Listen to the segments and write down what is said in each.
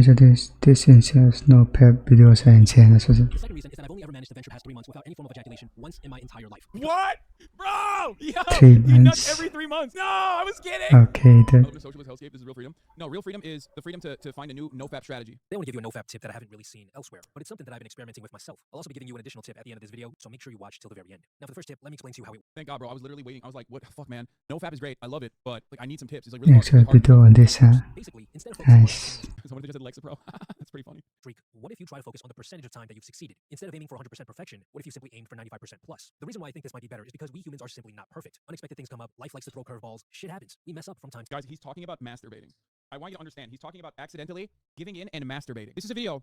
So this Incel's no pep videos are insane. The second reason is that I've only ever managed to venture past 3 months without any form of ejaculation once in my entire life. What? Bro! Yo! 3 He nuts months. every 3 months. No, I was kidding! Okay, then. Socialist hellscape, this is real freedom. No, real freedom is the freedom to find a new no-fap strategy. They want to give you a no-fap tip that I haven't really seen elsewhere, but it's something that I've been experimenting with myself. I'll also be giving you an additional tip at the end of this video, so make sure you watch till the very end. Now for the first tip, let me explain to you how it works. Thank God, bro. I was literally waiting. I was like, what the fuck, man? No-fap is great. I love it, but like I need some tips. It's like really Next hard. video on this, huh? Basically, instead of focusing on Nice. Someone just said Alexa Pro. That's pretty funny. streak, what if you try to focus on the percentage of time that you've succeeded? Instead of aiming for 100% perfection, what if you simply aimed for 95% plus? The reason why I think this might be better is because we humans are simply not perfect. Unexpected things come up, life likes to throw curveballs, shit happens. We mess up from time to time. Guys, he's talking about masturbating. I want you to understand. He's talking about accidentally giving in and masturbating. This is a video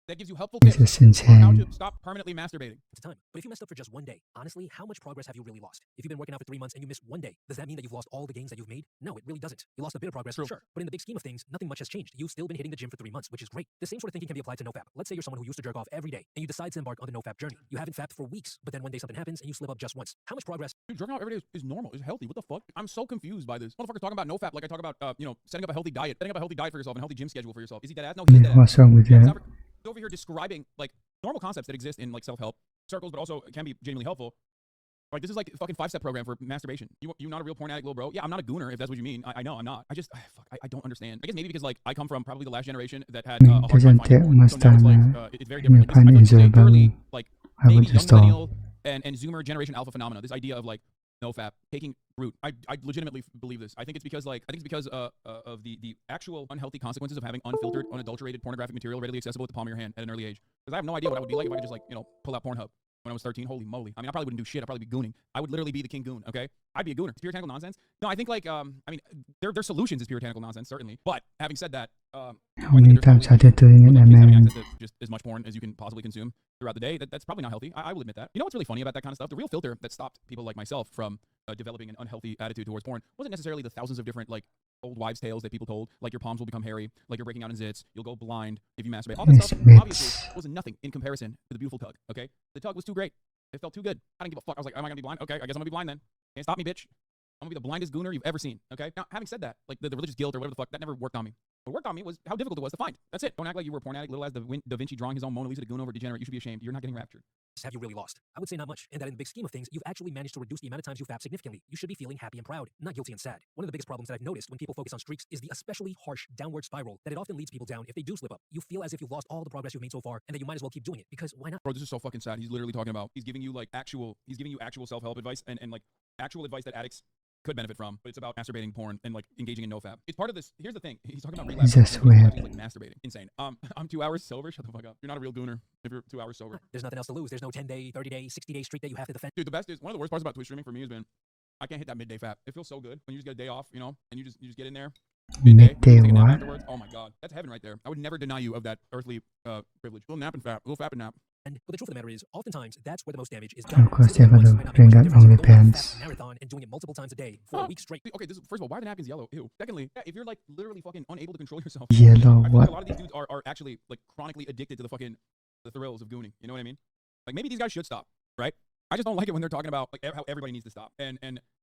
that gives you helpful This tips is on how to insane. stop permanently masturbating. Time. But if you messed up for just one day, honestly, how much progress have you really lost? If you've been working out for 3 months and you missed one day, does that mean that you've lost all the gains that you've made? No, it really doesn't. You lost a bit of progress, True. sure. But in the big scheme of things, nothing much has changed. You've still been hitting the gym for 3 months, which is great. The same sort of thinking can be applied to NoFap. Let's say you're someone who used to jerk off every day, and you decide to embark on the NoFap journey. You haven't fapped for weeks, but then one day something happens and you slip up just once. How much progress? Dude, jerking out every day is normal. It's healthy. What the fuck? I'm so confused by this. Motherfucker's talking about no-fap like I talk about, setting up a healthy diet. Setting up a healthy diet for yourself and a healthy gym schedule for yourself. Is he dead ass? No, he's dead ass. What's wrong with He's that? over here describing like normal concepts that exist in like self-help circles, but also can be genuinely helpful. Like this is like a fucking 5-step program for masturbation. You not a real porn addict, little bro? Yeah, I'm not a gooner if that's what you mean. I know I'm not. I don't understand. I guess maybe because like I come from probably the last generation that had a hard time doesn't finding take porn. much So now it's time. like it's very different. Find I feel like enjoyable. it's a purely like I maybe would young install. millennial and Zoomer generation alpha phenomena. This idea of like no-fap taking root. I legitimately believe this. I think it's because of the actual unhealthy consequences of having unfiltered, unadulterated pornographic material readily accessible at the palm of your hand at an early age. Because I have no idea what I would be like if I could just like pull out Pornhub when I was 13. Holy moly! I mean, I probably wouldn't do shit. I'd probably be gooning. I would literally be the king goon. Okay, I'd be a gooner. It's puritanical nonsense. No, I think like their solutions is puritanical nonsense certainly. But having said that, How many times are they doing it, having man? access to just as much porn as you can possibly consume throughout the day, that's probably not healthy. I will admit that. You know what's really funny about that kind of stuff? The real filter that stopped people like myself from developing an unhealthy attitude towards porn wasn't necessarily the thousands of different like old wives' tales that people told, like your palms will become hairy, like you're breaking out in zits, you'll go blind if you masturbate. All that It's stuff myths. obviously was nothing in comparison to the beautiful tug. Okay, the tug was too great. It felt too good. I didn't give a fuck. I was like, am I gonna be blind? Okay, I guess I'm gonna be blind then. Can't stop me, bitch. I'm gonna be the blindest gooner you've ever seen. Okay. Now, having said that, like the religious guilt or whatever the fuck, that never worked on me. What worked on me was how difficult it was to find. That's it. Don't act like you were a porn addict, little as Da Vinci drawing his own Mona Lisa to goon over degenerate. You should be ashamed. You're not getting raptured. Have you really lost? I would say not much, and that in the big scheme of things, you've actually managed to reduce the amount of times you fap significantly. You should be feeling happy and proud, not guilty and sad. One of the biggest problems that I've noticed when people focus on streaks is the especially harsh downward spiral that it often leads people down if they do slip up. You feel as if you've lost all the progress you've made so far, and that you might as well keep doing it, because why not? Bro, this is so fucking sad. He's literally talking about, he's giving you actual self-help advice and like actual advice that addicts could benefit from, but it's about masturbating porn and like engaging in no-fap. It's part of this. Here's the thing. He's talking about relapse. Just weird. He's like masturbating. Insane. I'm 2 hours sober. Shut the fuck up. You're not a real gooner if you're 2 hours sober. There's nothing else to lose. There's no 10-day, 30-day, 60-day streak that you have to defend. Dude, the best is, one of the worst parts about Twitch streaming for me has been, I can't hit that midday fap. It feels so good when you just get a day off, and you just get in there. Midday take a nap what? afterwards. Oh my god, that's heaven right there. I would never deny you of that earthly privilege. Little nap and fap. Little fap and nap. But the truth of the matter is, oftentimes, that's where the most damage is done. Of course, Simply they once would might not bring make up much difference, but going on a OnlyFans. fat marathon and doing it multiple times a day for a week straight. Okay, first of all, why are the napkins yellow? Ew. Secondly, yeah, if you're like literally fucking unable to control yourself. Yellow I feel like what? a lot of these dudes are actually like chronically addicted to the thrills of gooning. You know what I mean? Like maybe these guys should stop, right? I just don't like it when they're talking about like how everybody needs to stop and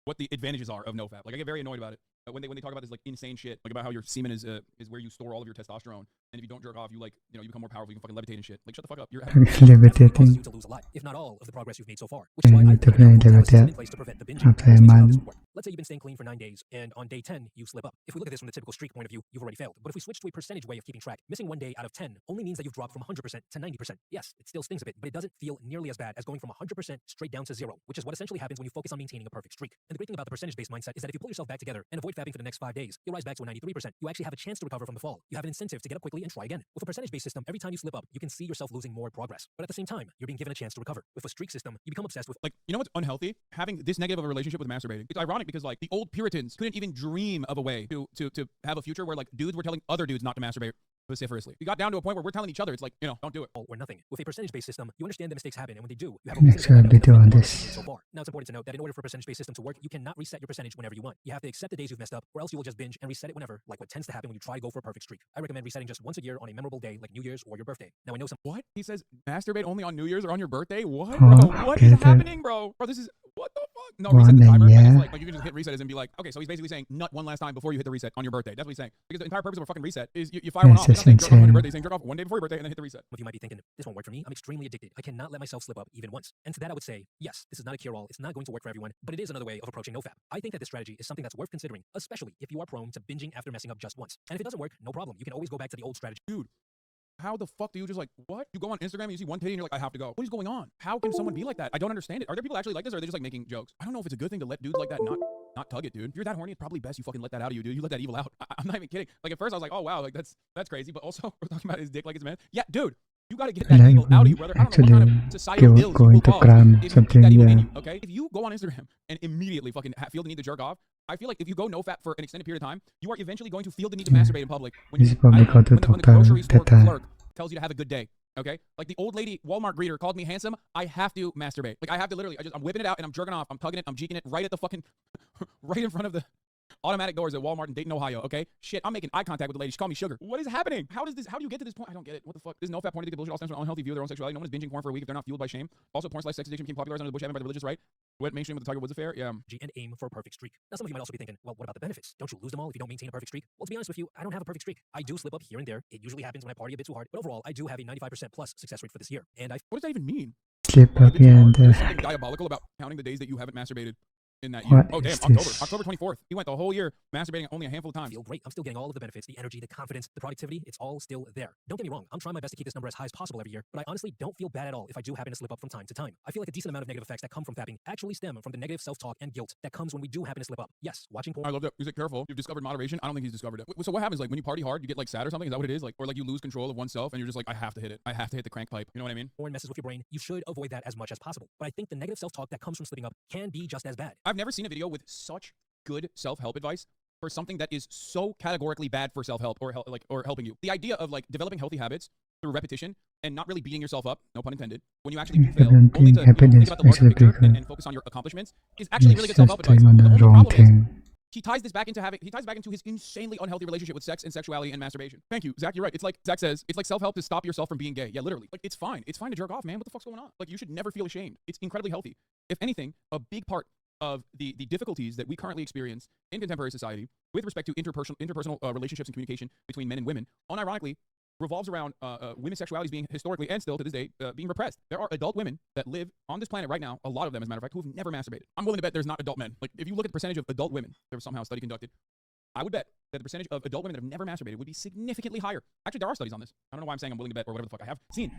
what the advantages are of no-fap. Like I get very annoyed about it when they talk about this like insane shit, like about how your semen is where you store all of your testosterone, and if you don't jerk off, you like you become more powerful, you can fucking levitate and shit. Like shut the fuck up. You're causes you Levitating. to lose a lot, if not all, of the progress you've made so far. Which is why I Definitely think you have a system levitate in place to prevent the binging. after a Here's how this month. would work. Let's say you've been staying clean for 9 days, and on day 10, you slip up. If we look at this from the typical streak point of view, you've already failed. But if we switch to a percentage way of keeping track, missing 1 day out of 10 only means that you've dropped from 100% to 90%. Yes, it still stings a bit, but it doesn't feel nearly as bad as going from 100% straight down to 0, which is what essentially happens when you focus on maintaining a perfect streak. And the great thing about the percentage-based mindset is that if you pull yourself back together and avoid fapping for the next 5 days, you'll rise back to a 93%. You actually have a chance to recover from the fall. You have an incentive to get up quickly and try again. With a percentage-based system, every time you slip up, you can see yourself losing more progress. But at the same time, you're being given a chance to recover. With a streak system, you become obsessed with like, you know what's unhealthy? Having this negative of a relationship with masturbating. It's ironic because like the old Puritans couldn't even dream of a way to have a future where like dudes were telling other dudes not to masturbate vociferously. We got down to a point where we're telling each other, it's like, don't do it. all or nothing. With a percentage-based system, you understand that mistakes happen, and when they do, you have a Next reason to video on this. so far. Now, it's important to note that in order for a percentage-based system to work, you cannot reset your percentage whenever you want. You have to accept the days you've messed up, or else you will just binge and reset it whenever, like what tends to happen when you try to go for a perfect streak. I recommend resetting just once a year on a memorable day, like New Year's or your birthday. Now, I know some. What? He says masturbate only on New Year's or on your birthday? What? Huh? Bro, what is Okay, then. happening, bro? Bro, this is, what the fuck? No, reset the One, timer. And yeah. it's like you can just hit reset and be like, okay, so he's basically saying nut one last time before you hit the reset on your birthday. That's what he's saying. Because the entire purpose of a fucking reset is you fire one off. He's not saying jerk off on your birthday. He's saying jerk off one day before your birthday and then hit the reset. What you might be thinking, this won't work for me. I'm extremely addicted. I cannot let myself slip up even once. And to that I would say, yes, this is not a cure-all. It's not going to work for everyone, but it is another way of approaching nofap. I think that this strategy is something that's worth considering, especially if you are prone to binging after messing up just once. And if it doesn't work, no problem. You can always go back to the old strategy. Dude, how the fuck do you just like, what? You go on Instagram and you see one titty and you're like, I have to go. What is going on? How can someone be like that? I don't understand it. Are there people actually like this or are they just like making jokes? I don't know if it's a good thing to let dudes like that not tug it, dude. If you're that horny, it's probably best you fucking let that out of you, dude. You let that evil out. I'm not even kidding. Like at first I was like, oh wow, like that's crazy. But also we're talking about his dick like it's a man. Yeah, dude. You gotta get that Like, evil out of you, brother. I don't know what kind of societal ills you going will to cause cram if you keep something, that evil in yeah. you, okay? If you go on Instagram and immediately fucking feel the need to jerk off, I feel like if you go nofap for an extended period of time, you are eventually going to feel the need to masturbate in public when This is probably called the when the total grocery store data. clerk tells you to have a good day. Okay, like the old lady Walmart greeter called me handsome. I have to masturbate. Like I have to literally. I'm whipping it out and I'm jerking off. I'm tugging it. I'm jeeking it right at the fucking, right in front of the automatic doors at Walmart in Dayton, Ohio. Okay, shit. I'm making eye contact with the lady. She called me sugar. What is happening? How do you get to this point? I don't get it. What the fuck? This is no fat porn addicted bullshit. All stems from an unhealthy view of their own sexuality. No one is binging porn for a week if they're not fueled by shame. Also, porn/sex addiction became popularized under the Bush admin by the religious right. What mainstream with the Tiger Woods affair? Yeah. And aim for a perfect streak. Now some of you might also be thinking, well, what about the benefits? Don't you lose them all if you don't maintain a perfect streak? Well, to be honest with you, I don't have a perfect streak. I do slip up here and there. It usually happens when I party a bit too hard, but overall, I do have a 95% plus success rate for this year. And What does that even mean? Slip up There's and something diabolical about counting the days that you haven't masturbated in that year. What Oh damn, is October. this? October 24th. You went the whole year masturbating only a handful of I times. feel great. I'm still getting all of the benefits, the energy, the confidence, the productivity. It's all still there. Don't get me wrong. I'm trying my best to keep this number as high as possible every year, but I honestly don't feel bad at all if I do happen to slip up from time to time. I feel like a decent amount of negative effects that come from fapping actually stem from the negative self-talk and guilt that comes when we do happen to slip up. Yes, watching porn. I love that. He's like, careful. You've discovered moderation. I don't think he's discovered it. So what happens? Like when you party hard, you get like sad or something? Is that what it is? Like, or like you lose control of oneself and you're just like, I have to hit it. I have to hit the crank pipe. You know what I mean? Porn messes with your brain. You should avoid that as much as possible. But I think the negative self-talk that comes from slipping up can be just as bad. I've never seen a video with such good self-help advice for something that is so categorically bad for self-help or helping you. The idea of like developing healthy habits through repetition and not really beating yourself up, no pun intended, when you actually do fail, only to think about the larger picture and focus on your accomplishments is actually really good self-help advice. The only problem is he ties this back into his insanely unhealthy relationship with sex and sexuality and masturbation. Thank you, Zach. You're right. It's like Zach says, it's like self-help to stop yourself from being gay. Yeah, literally. Like it's fine. It's fine to jerk off, man. What the fuck's going on? Like you should never feel ashamed. It's incredibly healthy. If anything, a big part of the difficulties that we currently experience in contemporary society with respect to interpersonal relationships and communication between men and women, unironically, revolves around women's sexualities being historically and still to this day being repressed. There are adult women that live on this planet right now, a lot of them as a matter of fact, who have never masturbated. I'm willing to bet there's not adult men. Like if you look at the percentage of adult women, there was somehow a study conducted, I would bet that the percentage of adult women that have never masturbated would be significantly higher. Actually, there are studies on this. I don't know why I'm saying I'm willing to bet or whatever the fuck I have seen.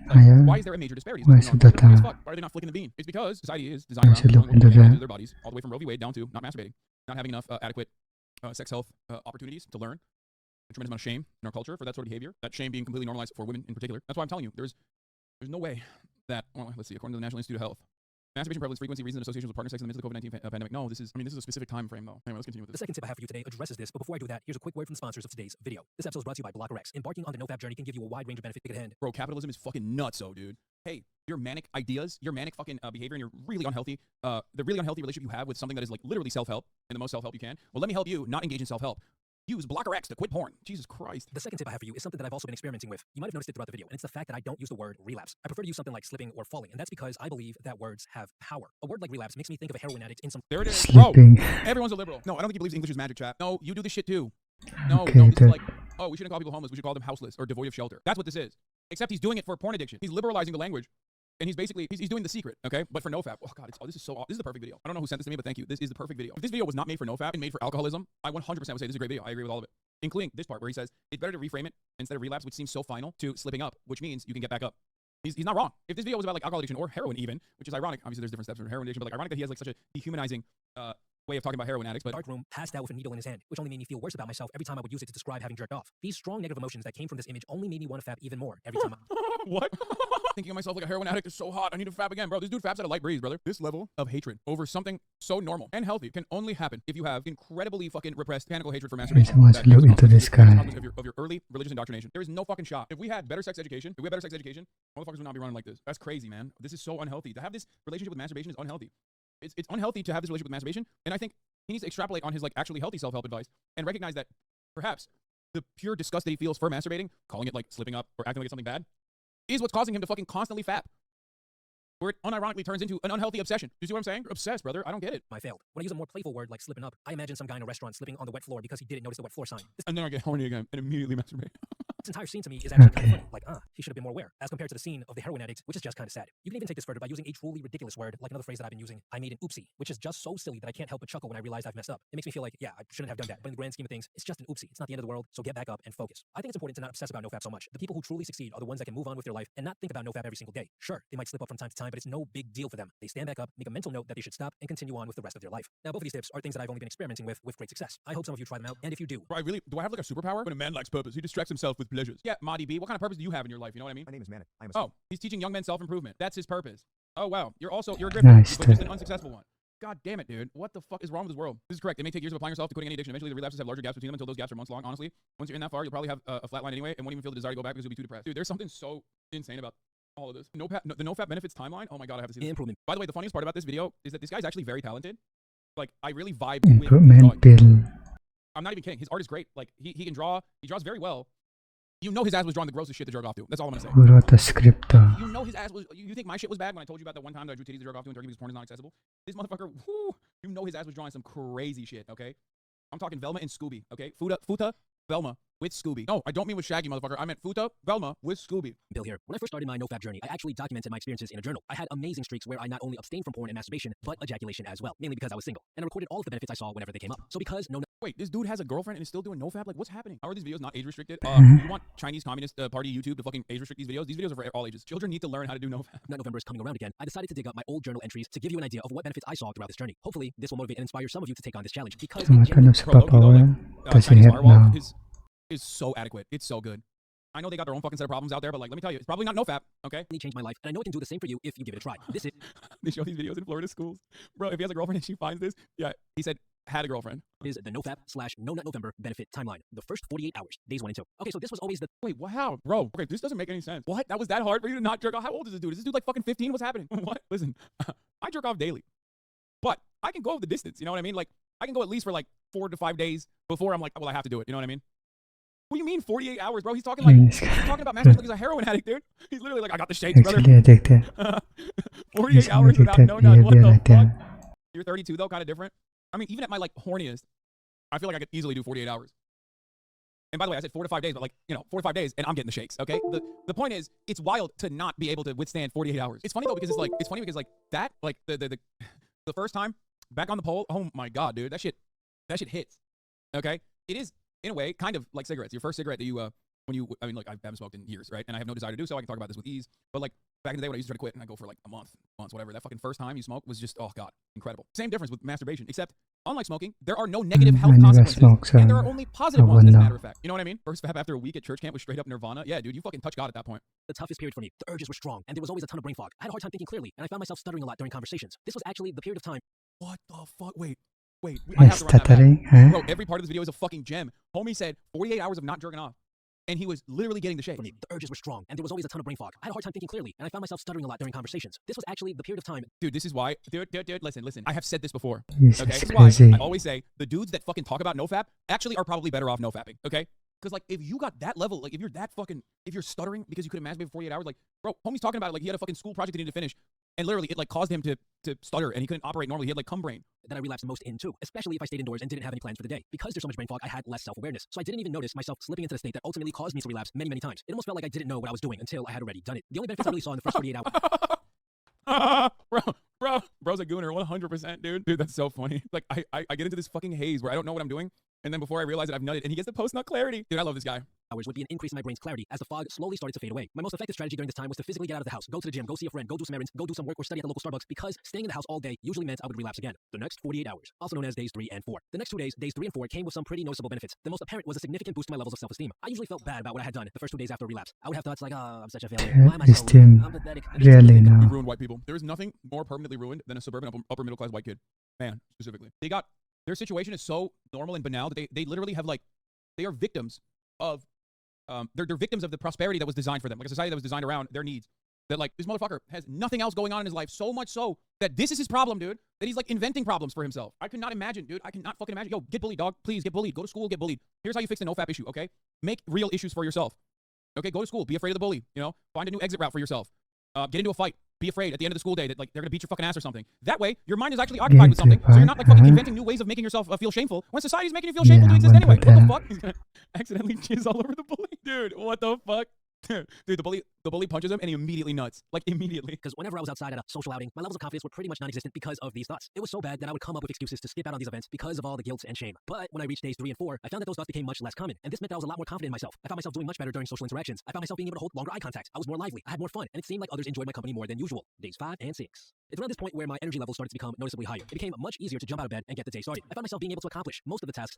Why is there a major disparity? Why is it that, Why are they not flicking the bean? It's because society is designed around look into telling that. their bodies, all the way from Roe v. Wade down to not masturbating, not having enough adequate sex health opportunities to learn. A tremendous amount of shame in our culture for that sort of behavior. That shame being completely normalized for women in particular. That's why I'm telling you, there's no way that, well, let's see, according to the National Institute of Health, masturbation prevalence, frequency, reasons, and associations with partner sex in the midst of the COVID-19 pandemic. No, this is a specific time frame, though. Anyway, let's continue with The this. second tip I have for you today addresses this, but before I do that, here's a quick word from the sponsors of today's video. This episode is brought to you by BlockerX. Embarking on the nofap journey can give you a wide range of benefits at hand. Bro, capitalism is fucking nutso, dude. Hey, your manic ideas, your manic fucking behavior, and your really unhealthy, the really unhealthy relationship you have with something that is like literally self-help and the most self-help you can. Well, let me help you not engage in self-help. Use BlockerX to quit porn. Jesus Christ. The second tip I have for you is something that I've also been experimenting with. You might have noticed it throughout the video, and it's the fact that I don't use the word relapse. I prefer to use something like slipping or falling, and that's because I believe that words have power. A word like relapse makes me think of a heroin addict in some... There it is. Slipping. Bro, everyone's a liberal. No, I don't think he believes English is magic, chat. No, you do this shit too. No, Okay, no, this is that- like, oh, we shouldn't call people homeless. We should call them houseless or devoid of shelter. That's what this is. Except he's doing it for porn addiction. He's liberalizing the language. And he's basically, he's doing The Secret, okay? But for nofap. Oh, God, this is the perfect video. I don't know who sent this to me, but thank you. This is the perfect video. If this video was not made for nofap and made for alcoholism, I 100% would say this is a great video. I agree with all of it. Including this part where he says, it's better to reframe it instead of relapse, which seems so final, to slipping up, which means you can get back up. He's not wrong. If this video was about like alcohol addiction or heroin even, which is ironic, obviously there's different steps for heroin addiction, but like ironic that he has like such a dehumanizing way of talking about heroin addicts, but dark room, passed out with a needle in his hand, which only made me feel worse about myself every time I would use it to describe having jerked off. These strong negative emotions that came from this image only made me want to fap even more every time what? Thinking of myself like a heroin addict is so hot. I need to fap again, bro. This dude faps at a light breeze, brother. This level of hatred over something so normal and healthy can only happen if you have incredibly fucking repressed panical hatred for masturbation. Someone's That look is into this guy. of your early religious indoctrination. There is no fucking shot. If we had better sex education, motherfuckers would not be running like this. That's crazy, man. This is so unhealthy. To have this relationship with masturbation is unhealthy. It's unhealthy to have this relationship with masturbation, and I think he needs to extrapolate on his like actually healthy self-help advice and recognize that perhaps the pure disgust that he feels for masturbating, calling it like slipping up or acting like it's something bad, is what's causing him to fucking constantly fap. where it unironically turns into an unhealthy obsession. You see what I'm saying? You're obsessed, brother. I don't get it. I failed. When I use a more playful word like slipping up, I imagine some guy in a restaurant slipping on the wet floor because he didn't notice the wet floor sign. And then I get horny again and immediately masturbate. This entire scene to me is actually kind of funny. Like, he should have been more aware, as compared to the scene of the heroin addict, which is just kind of sad. You can even take this further by using a truly ridiculous word, like another phrase that I've been using, I made an oopsie, which is just so silly that I can't help but chuckle when I realize I've messed up. It makes me feel like, yeah, I shouldn't have done that. But in the grand scheme of things, it's just an oopsie. It's not the end of the world, so get back up and focus. I think it's important to not obsess about nofap so much. The people who truly succeed are the ones that can move on with their life and not think about nofap every single day. Sure, they might slip up from time to time, but it's no big deal for them. They stand back up, make a mental note that they should stop, and continue on with the rest of their life. Now, both of these tips are things that I've only been experimenting with great success. I hope some of you try them out, and if you do, Bro, do I have like a superpower? When a man lacks purpose, he distracts himself with pleasures. Yeah, Madi B, what kind of purpose do you have in your life? You know what I mean? My name is Manik. I'm a Oh, he's teaching young men self-improvement. That's his purpose. Oh, wow. You're a grifter, Nice, but just an unsuccessful one. God damn it, dude. What the fuck is wrong with this world? This is correct. It may take years of applying yourself to quitting any addiction. Eventually, the relapses have larger gaps between them until those gaps are months long. Honestly, once you're in that far, you'll probably have a flat line anyway and won't even feel the desire to go back because you'll be too depressed. Dude, there's something so insane about all of this. The NoFap benefits timeline. Oh my God, I have to see this. improvement. By the way, the funniest part about this video is that this guy's actually very talented. Like, I really vibe with Improvement his drawing. pill. I'm not even kidding. His art is great. Like, he can draw. He draws very well. You know his ass was drawing the grossest shit to jerk off to. That's all I'm gonna say. Who wrote the script though? You know his ass was. You think my shit was bad when I told you about that one time that I drew titties to jerk off to in Turkey because porn is not accessible? This motherfucker, whoo, you know his ass was drawing some crazy shit. Okay, I'm talking Velma and Scooby. Okay, Futa, Velma with Scooby. No, I don't mean with Shaggy, motherfucker. I meant Futa, Velma with Scooby. Bill here. When I first started my nofap journey, I actually documented my experiences in a journal. I had amazing streaks where I not only abstained from porn and masturbation, but ejaculation as well, mainly because I was single. And I recorded all of the benefits I saw whenever they came up. So because Wait, this dude has a girlfriend and is still doing nofap? Like, what's happening? How are these videos not age restricted? You want Chinese Communist Party YouTube to fucking age restrict these videos? These videos are for all ages. Children need to learn how to do nofap. Nut November is coming around again, I decided to dig up my old journal entries to give you an idea of what benefits I saw throughout this journey. Hopefully, this will motivate and inspire some of you to take on this challenge because So what kind of Bro, Loki, though, superpower does he Chinese have firewall now? is so adequate. It's so good. I know they got their own fucking set of problems out there, but like, let me tell you, it's probably not nofap, okay? it changed my life, and I know it can do the same for you if you give it a try. This They show these videos in Florida schools. Bro, if he has a girlfriend and she finds this, yeah, he said, had a girlfriend. is the nofap/no nut November benefit timeline. The first 48 hours, days 1 and 2. Okay, so this was always the Wait, what? How? Bro, okay, this doesn't make any sense. What? That was that hard for you to not jerk off? How old is this dude? Is this dude like fucking 15? What's happening? What? Listen, I jerk off daily, but I can go the distance. You know what I mean? Like, I can go at least for like 4 to 5 days before I'm like, well, I have to do it. You know what I mean? What do you mean 48 hours, bro? He's talking like, he's talking about masturbation like he's a heroin addict, dude. He's literally like, I got the shakes, brother. Actually addicted. 48 He's hours without addicted no nut. What behavior the like fuck? that. You're 32 though, kind of different. I mean, even at my like horniest, I feel like I could easily do 48 hours. And by the way, I said 4 to 5 days, but like, 4 to 5 days and I'm getting the shakes, okay? The point is, it's wild to not be able to withstand 48 hours. It's funny though, because it's funny because like that, like the first time back on the pole, oh my God, dude, that shit hits, okay? It is, in a way, kind of like cigarettes. Your first cigarette that you, I mean, look, I haven't smoked in years, right? And I have no desire to do so. I can talk about this with ease. But like back in the day when I used to try to quit and I go for like a months, whatever, that fucking first time you smoke was just, oh God, incredible. Same difference with masturbation, except unlike smoking, there are no negative health I never consequences. smoked, And there are only positive ones, as a matter of fact. You know what I mean? First fap after a week at church camp was straight up nirvana. Yeah, dude, you fucking touch God at that point. the toughest period for me. The urges were strong, and there was always a ton of brain fog. I had a hard time thinking clearly, and I found myself stuttering a lot during conversations. This was actually the period of time. What the fuck? Wait. I have to run that back. Stuttering, huh? Bro, every part of this video is a fucking gem. Homie said 48 hours of not jerking off. And he was literally getting the shakes. For me, the urges were strong, and there was always a ton of brain fog. I had a hard time thinking clearly, and I found myself stuttering a lot during conversations. This was actually the period of time. Dude, this is why. Dude, listen. I have said this before. Jesus Okay? This is crazy. why I always say the dudes that fucking talk about nofap actually are probably better off nofapping. Okay? Because like if you got that level, like if you're stuttering because you couldn't masturbate for 48 hours, like bro, homie's talking about it like he had a fucking school project he needed to finish. And literally, it like caused him to stutter, and he couldn't operate normally. He had like cum brain. That I relapsed most into, especially if I stayed indoors and didn't have any plans for the day. Because there's so much brain fog, I had less self-awareness. So I didn't even notice myself slipping into the state that ultimately caused me to relapse many, many times. It almost felt like I didn't know what I was doing until I had already done it. The only benefits I really saw in the first 48 hours. Bro's a gooner, 100%, dude. Dude, that's so funny. Like I get into this fucking haze where I don't know what I'm doing, and then before I realize it, I've nutted, and he gets the post-nut clarity. Dude, I love this guy. Hours would be an increase in my brain's clarity as the fog slowly started to fade away. My most effective strategy during this time was to physically get out of the house, go to the gym, go see a friend, go do some errands, go do some work or study at the local Starbucks, because staying in the house all day usually meant I would relapse again. The next 48 hours, also known as days 3 and 4. The next 2 days, days 3 and 4, came with some pretty noticeable benefits. The most apparent was a significant boost to my levels of self-esteem. I usually felt bad about what I had done the first 2 days after a relapse. I would have thoughts like, I'm such a failure. Why am I so weak? I'm pathetic. Really We now. ruined white people. There is nothing more permanently ruined than a suburban upper middle class white kid. Man, specifically. Their situation is so normal and banal that they literally have like, they are victims of they're victims of the prosperity that was designed for them, like a society that was designed around their needs. That like this motherfucker has nothing else going on in his life, so much so that this is his problem, dude. That he's like inventing problems for himself. I could not imagine, dude. I cannot fucking imagine. Yo, get bullied, dog. Please get bullied. Go to school, get bullied. Here's how you fix the nofap issue, okay? Make real issues for yourself. Okay, go to school. Be afraid of the bully. You know, find a new exit route for yourself. Get into a fight. be afraid at the end of the school day that like they're gonna beat your fucking ass or something. That way, your mind is actually occupied with something, so you're not like fucking inventing new ways of making yourself feel shameful when society's making you feel shameful to exist anyway. What the fuck? He's gonna accidentally jizz all over the bully, dude. What the fuck? Dude, the bully punches him and he immediately nuts. Like, immediately. Because whenever I was outside at a social outing, my levels of confidence were pretty much non-existent because of these thoughts. It was so bad that I would come up with excuses to skip out on these events because of all the guilt and shame. But when I reached days 3 and 4, I found that those thoughts became much less common. And this meant that I was a lot more confident in myself. I found myself doing much better during social interactions. I found myself being able to hold longer eye contact. I was more lively. I had more fun. And it seemed like others enjoyed my company more than usual. Days 5 and 6. It's around this point where my energy levels started to become noticeably higher. It became much easier to jump out of bed and get the day started. I found myself being able to accomplish most of the tasks.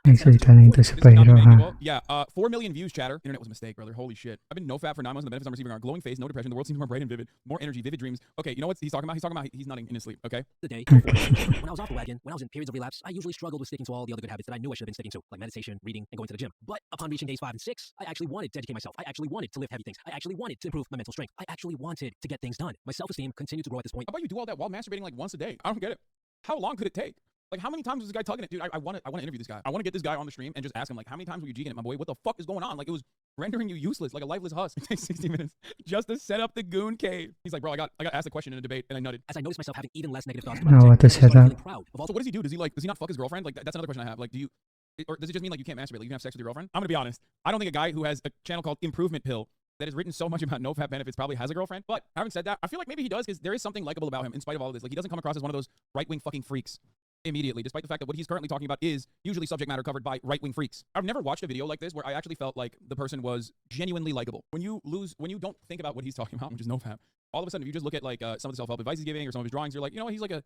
Huh? Yeah, 4 million views, chatter. Internet was a mistake, brother. Holy shit. I've been nofap for 9 months and the benefits I'm receiving are glowing face, no depression, the world seems more bright and vivid, more energy, vivid dreams. Okay, you know what he's talking about? He's nutting in his sleep, okay? The day. When I was off the wagon, when I was in periods of relapse, I usually struggled with sticking to all the other good habits that I knew I should have been sticking to, like meditation, reading, and going to the gym. But upon reaching days 5 and 6, I actually wanted to educate myself. I actually wanted to lift heavy things. I actually wanted to improve my mental strength. I actually wanted to get things done. My self-esteem continued to grow at this point. How about you do all that while masturbating like once a day? I don't get it. How long could it take? Like, how many times was this guy tugging it? Dude, I want to interview this guy. I want to get this guy on the stream and just ask him, like, how many times were you jigging it, my boy? What the fuck is going on? Like, it was rendering you useless, like a lifeless husk. It takes 60 minutes just to set up the goon cave. He's like, bro, I got asked a question in a debate and I nutted. As I noticed myself having even less negative thoughts, No, what is that? proud of all. So what does he do? Does he not fuck his girlfriend? Like, that's another question I have. Like, or does it just mean like you can't masturbate? Like, you can have sex with your girlfriend? I'm gonna be honest. I don't think a guy who has a channel called Improvementpill that has written so much about no fat benefits probably has a girlfriend. But having said that, I feel like maybe he does because there is something likable about him in spite of all of this. Like, he doesn't come across as one of those right-wing fucking freaks immediately, despite the fact that what he's currently talking about is usually subject matter covered by right-wing freaks. I've never watched a video like this where I actually felt like the person was genuinely likable. When you don't think about what he's talking about, which is no fat, all of a sudden if you just look at like some of the self-help advice he's giving or some of his drawings, you're like, you know what, he's like a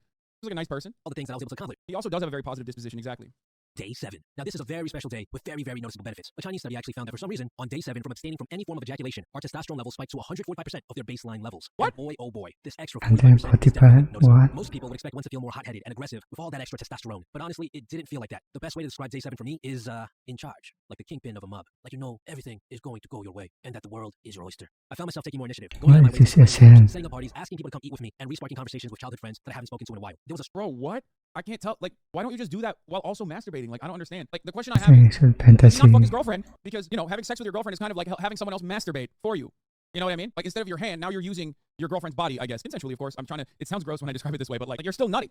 nice person. All the things that I was able to accomplish. He also does have a very positive disposition, exactly. Day 7. Now this is a very special day with very, very noticeable benefits. A Chinese study actually found that for some reason, on day 7, from abstaining from any form of ejaculation, our testosterone levels spiked to 145% of their baseline levels. What? And boy, oh boy, this extra And then 45% what? Most people would expect one to feel more hot-headed and aggressive with all that extra testosterone. But honestly, it didn't feel like that. The best way to describe day 7 for me is, in charge. Like the kingpin of a mob. Like you know everything is going to go your way and that the world is your oyster. I found myself taking more initiative. Going out of my way to setting up parties, asking people to come eat with me, and resparking conversations with childhood friends that I haven't spoken to in a while. There was a bro, what? I can't tell. Like, why don't you just do that while also masturbating? Like, I don't understand. Like, the question I have is, does he not fuck his girlfriend? Because, you know, having sex with your girlfriend is kind of like having someone else masturbate for you. You know what I mean? Like, instead of your hand, now you're using your girlfriend's body, I guess. Consensually, of course. It sounds gross when I describe it this way, but like you're still nutty.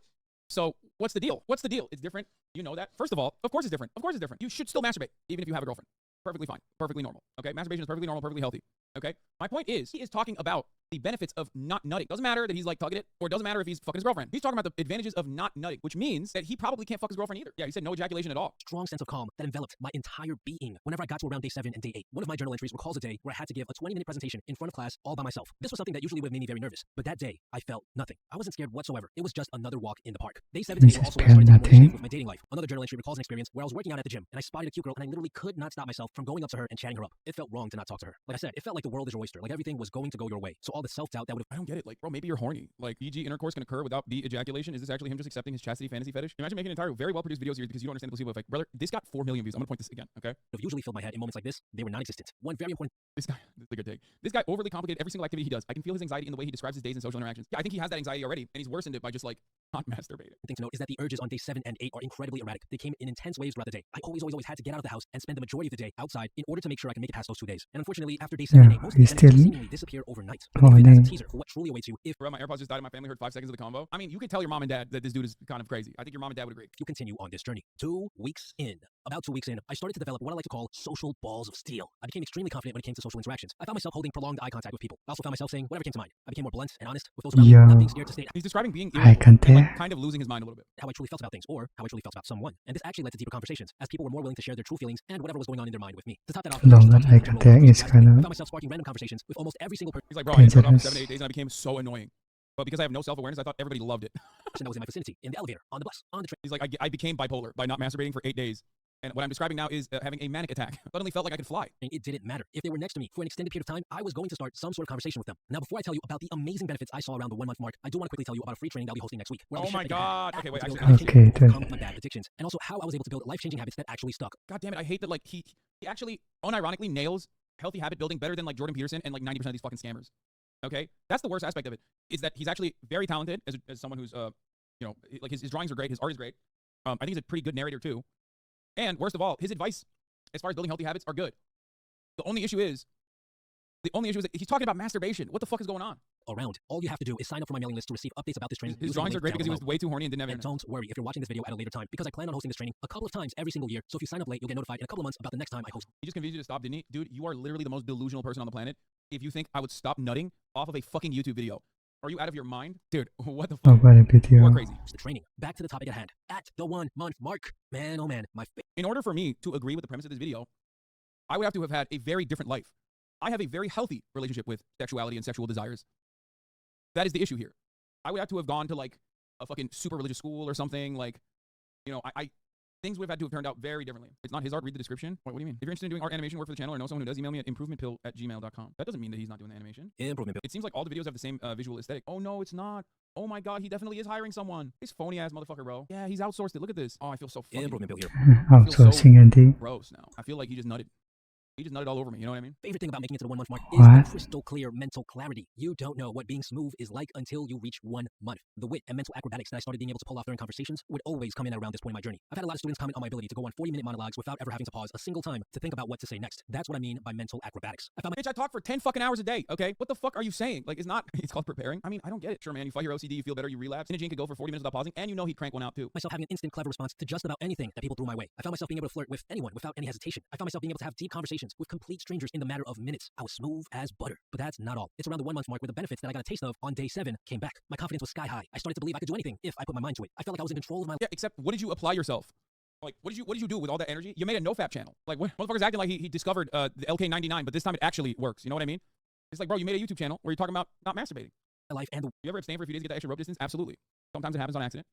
So, what's the deal? What's the deal? It's different. You know that. First of all, of course it's different. Of course it's different. You should still masturbate, even if you have a girlfriend. Perfectly fine. Perfectly normal. Okay? Masturbation is perfectly normal, perfectly healthy. Okay? My point is, he is talking about the benefits of not nutting. Doesn't matter that he's like tugging it, or it doesn't matter if he's fucking his girlfriend. He's talking about the advantages of not nutting, which means that he probably can't fuck his girlfriend either. Yeah, he said no ejaculation at all. Strong sense of calm that enveloped my entire being. Whenever I got to around day 7 and day 8, one of my journal entries recalls a day where I had to give a 20-minute presentation in front of class all by myself. This was something that usually would have made me very nervous, but that day I felt nothing. I wasn't scared whatsoever. It was just another walk in the park. Day 7 to 8 were also when I started to get more initiative with my dating life. Another journal entry recalls an experience where I was working out at the gym and I spotted a cute girl and I literally could not stop myself from going up to her and chatting her up. It felt wrong to not talk to her. Like I said, it felt like the world is your oyster. Like everything was going to go your way. So all the self-doubt that would have— I don't get it. Like, bro, maybe you're horny. Like, VG intercourse can occur without the ejaculation. Is this actually him just accepting his chastity fantasy fetish? Imagine making an entire very well-produced videos here because you don't understand the placebo effect. Brother, this got 4 million views. I'm gonna point this again, okay? Have usually filled my head in moments like this. They were non-existent. One very important— This is a good take. This guy overly complicated every single activity he does. I can feel his anxiety in the way he describes his days and social interactions. Yeah, I think he has that anxiety already, and he's worsened it by just like not masturbating. The thing to note is that the urges on day 7 and 8 are incredibly erratic. They came in intense waves throughout the day. I always had to get out of the house and spend the majority of the day outside in order to make sure I can make it past those 2 days. And unfortunately, after day 7 and 8, most of these energies seemingly disappear overnight. But that's a teaser for what truly awaits you if— Bro, my AirPods just died and my family heard 5 seconds of the combo. I mean, you could tell your mom and dad that this dude is kind of crazy. I think your mom and dad would agree. you continue on this journey. 2 weeks in. About 2 weeks in, I started to develop what I like to call social balls of steel. I became extremely confident when it came to social interactions. I found myself holding prolonged eye contact with people. I also found myself saying whatever came to mind. I became more blunt and honest with those around me, not being scared to state— He's describing being I can and, like, kind of losing his mind a little bit. how I truly felt about things, or how I truly felt about someone. And this actually led to deeper conversations, as people were more willing to share their true feelings and whatever was going on in their mind with me. To top that off, I can tell is kind I of found myself sparking random conversations with almost every single person. He's like, bro, I started off for 7 to 8 days and I became so annoying. But because I have no self-awareness, I thought everybody loved it. That was in my vicinity, in the elevator, on the bus, on the train. He's like, I became bipolar by not masturbating for 8 days. And what I'm describing now is having a manic attack. Suddenly felt like I could fly. It didn't matter. If they were next to me for an extended period of time, I was going to start some sort of conversation with them. Now, before I tell you about the amazing benefits I saw around the 1-month mark, I do want to quickly tell you about a free training I'll be hosting next week. Oh my god. Okay, wait, actually, overcome my bad addictions, and also how I was able to build life-changing habits that actually stuck. God damn it, I hate that like he actually unironically nails healthy habit building better than like Jordan Peterson and like 90% of these fucking scammers. Okay? That's the worst aspect of it, is that he's actually very talented as someone who's you know, like his drawings are great, his art is great. I think he's a pretty good narrator too. And worst of all, his advice as far as building healthy habits are good. The only issue is The only issue is that he's talking about masturbation. What the fuck is going on? Around. All you have to do is sign up for my mailing list to receive updates about this training. His drawings are great because he was way too horny and didn't have And internet. don't worry if you're watching this video at a later time, because I plan on hosting this training a couple of times every single year. So if you sign up late, you'll get notified in a couple of months about the next time I host. He just convinced you to stop, didn't he? Dude, you are literally the most delusional person on the planet if you think I would stop nutting off of a fucking YouTube video. Are you out of your mind? Dude, what the fuck? About a You video. are crazy. The training. Back to the topic at hand. At the 1 month mark. Man, oh man, In order for me to agree with the premise of this video, I would have to have had a very different life. I have a very healthy relationship with sexuality and sexual desires. That is the issue here. I would have to have gone to like a fucking super religious school or something. Like, you know, things would have had to have turned out very differently. It's not his art. Read the description. What do you mean? If you're interested in doing art animation work for the channel or know someone who does, email me at improvementpill@gmail.com. That doesn't mean that he's not doing the animation. Improvementpill. It seems like all the videos have the same visual aesthetic. Oh no, it's not. Oh my god, he definitely is hiring someone. This phony ass motherfucker, bro. Yeah, he's outsourced it. Look at this. Oh, I feel so fucking Improvementpill here. Outsourcing Andy. gross now. I feel like he just nutted. He just nutted all over me. You know what I mean? Favorite thing about making it to the 1 month mark What? is the crystal clear mental clarity. You don't know what being smooth is like until you reach 1 month. The wit and mental acrobatics that I started being able to pull off during conversations would always come in at around this point in my journey. I've had a lot of students comment on my ability to go on 40-minute monologues without ever having to pause a single time to think about what to say next. That's what I mean by mental acrobatics. I found Bitch, I talk for 10 fucking hours a day, okay? What the fuck are you saying? Like, it's not, it's called preparing. I mean, I don't get it. Sure, man, you fight your OCD, you feel better, you relapse. Gene could go for 40 minutes without pausing, and you know he'd crank one out too. myself having an instant clever response to just about anything that people threw my way. I found myself being able to flirt with anyone without any hesitation. I found myself being able to have deep conversations with complete strangers in the matter of minutes. I was smooth as butter. But that's not all. It's around the 1 month mark where the benefits that I got a taste of on day 7 came back. My confidence was sky high. I started to believe I could do anything if I put my mind to it. I felt like I was in control of my Yeah, except what did you apply yourself? Like, what did you do with all that energy? You made a NoFap channel. Like, what motherfucker's acting like he discovered the LK99, but this time it actually works. You know what I mean? It's like, bro, you made a YouTube channel where you're talking about not masturbating. life and the You ever abstain for a few days to get that extra rope distance? Absolutely. Sometimes it happens on accident.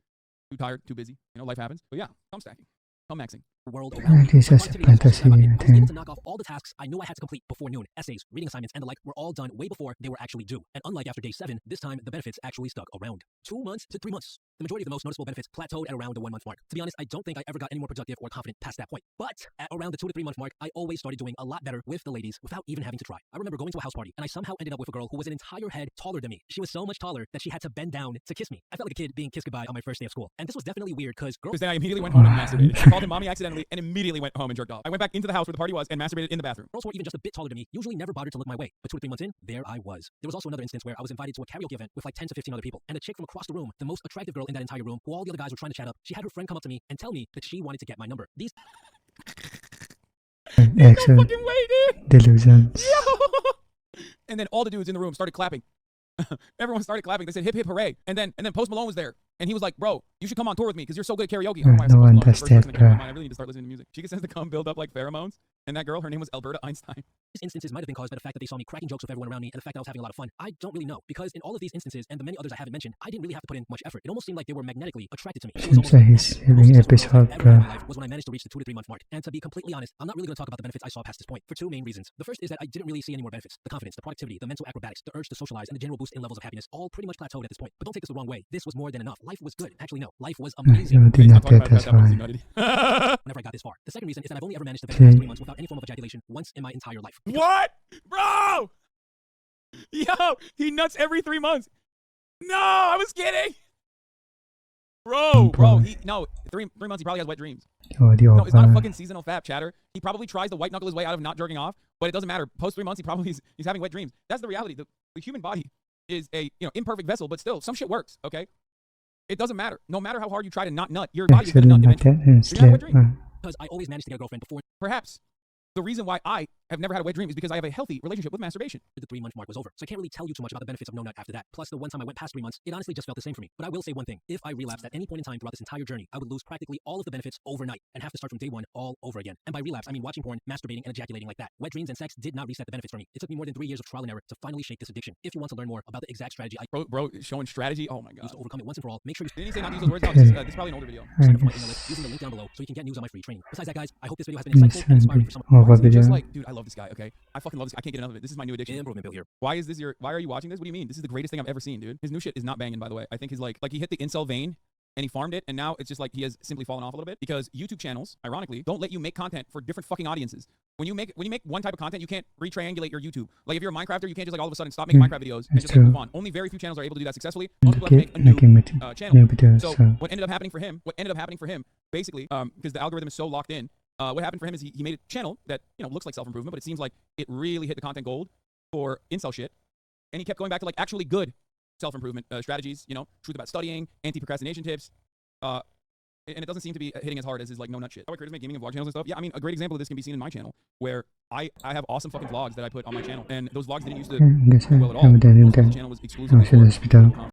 Too tired, too busy. You know, life happens. But yeah, thumb stacking. Thumb maxing. world around me. This My is a productivity levels fantasy skyrocketed. I was able thing. to knock off all the tasks I knew I had to complete before noon. Essays, reading assignments, and the like were all done way before they were actually due. And unlike after day 7, this time the benefits actually stuck around. 2 months to 3 months. The majority of the most noticeable benefits plateaued at around the 1 month mark. To be honest, I don't think I ever got any more productive or confident past that point. But at around the 2 to 3 month mark, I always started doing a lot better with the ladies without even having to try. I remember going to a house party and I somehow ended up with a girl who was an entire head taller than me. She was so much taller that she had to bend down to kiss me. I felt like a kid being kissed goodbye on my first day of school. And this was definitely weird because girls Because then I immediately went home and masturbated. I called him mommy accidentally and immediately went home and jerked off. I went back into the house where the party was and masturbated in the bathroom. who were even just a bit taller than me usually never bothered to look my way. But 2 to 3 months in, there I was. There was also another instance where I was invited to a karaoke event with like 10 to 15 other people. And a chick from across the room, the most attractive girl in that entire room, who all the other guys were trying to chat up, she had her friend come up to me and tell me that she wanted to get my number. These Actual Fucking way, dude. delusions. And then all the dudes in the room started clapping. Everyone started clapping. They said hip hip hooray. And then Post Malone was there. And he was like, bro, you should come on tour with me because you're so good at karaoke. I don't know why I said No Post one Malone. It's does the first person that, that came to my bruh. mind. I really need to start listening to music. She says to come build up like pheromones. And that girl, her name was Alberta Einstein. instances might have been caused by the fact that they saw me cracking jokes with everyone around me and the fact that I was having a lot of fun. I don't really know, because in all of these instances and the many others I haven't mentioned, I didn't really have to put in much effort. It almost seemed like they were magnetically attracted to me. It was Seems almost like he's magic. The most having successful growth episode, I've ever had in my bruh. life was when I managed to reach the 2 to 3 month mark. And to be completely honest, I'm not really going to talk about the benefits I saw past this point for 2 main reasons. The first is that I didn't really see any more benefits. The confidence, the productivity, the mental acrobatics, the urge to socialize, and the general boost in levels of happiness all pretty much plateaued at this point. But don't take this the wrong way. This was more than enough. Life was good. Actually, no. Life was amazing. You did Stop not talking get about that's that past why. that nutty. Whenever I got this far. The second reason is that I've only ever managed to vent past 3 months without any form of ejaculation once in my entire life. What? Bro! Yo, he nuts every 3 months. No, I was kidding. Bro, no, 3 months he probably has wet dreams. Audio, No, it's not a fucking seasonal fap, chatter. He probably tries to white knuckle his way out of not jerking off, but it doesn't matter. Post 3 months, he's having wet dreams. That's the reality. The human body is a imperfect vessel, but still, some shit works, okay? It doesn't matter. No matter how hard you try to not nut, your body's Actually, gonna nut not eventually. that and So you have a wet sleep. dream. Because I always managed to get a girlfriend before Perhaps the reason why I have never had a wet dream is because I have a healthy relationship with masturbation. the 3 month mark was over. So I can't really tell you too much about the benefits of no nut after that. Plus, the one time I went past 3 months, it honestly just felt the same for me. But I will say one thing. If I relapsed at any point in time throughout this entire journey, I would lose practically all of the benefits overnight and have to start from day 1 all over again. And by relapse, I mean watching porn, masturbating, and ejaculating like that. Wet dreams and sex did not reset the benefits for me. It took me more than 3 years of trial and error to finally shake this addiction. If you want to learn more about the exact strategy I Bro, showing strategy. Oh my god. used to overcome it once and for all, make sure you Didn't he say not to use those words? No, this is probably an older video. sign up for my email list using the link down below so you can get news on my free training. Besides that, guys, I hope this video has been insightful and inspiring for someone. Oh, what It's just video? like, dude, I love this guy. Okay, I fucking love this. I can't get enough of it. This is my new addiction. Improvement bill here. Why are you watching this? What do you mean? This is the greatest thing I've ever seen, dude. His new shit is not banging, by the way. I think he's like he hit the incel vein and he farmed it, and now it's just like he has simply fallen off a little bit because YouTube channels, ironically, don't let you make content for different fucking audiences. When you make one type of content, you can't retriangulate your YouTube. Like if you're a Minecrafter, you can't just like all of a sudden stop making Minecraft videos and That's just like move true. on. Only very few channels are able to do that successfully. Most people have to make a Making new new channel. videos. So So what ended up happening for him, basically, because the algorithm is so locked in, what happened for him is he made a channel that looks like self-improvement, but it seems like it really hit the content gold for incel shit, and he kept going back to like actually good self-improvement strategies, you know, truth about studying, anti-procrastination tips, and it doesn't seem to be hitting as hard as his like no nut shit. How I creators make gaming and vlog channels and stuff. Yeah, I mean, a great example of this can be seen in my channel, where I have awesome fucking vlogs that I put on my channel, and those vlogs didn't used to do well at all. Most of the channel was exclusively for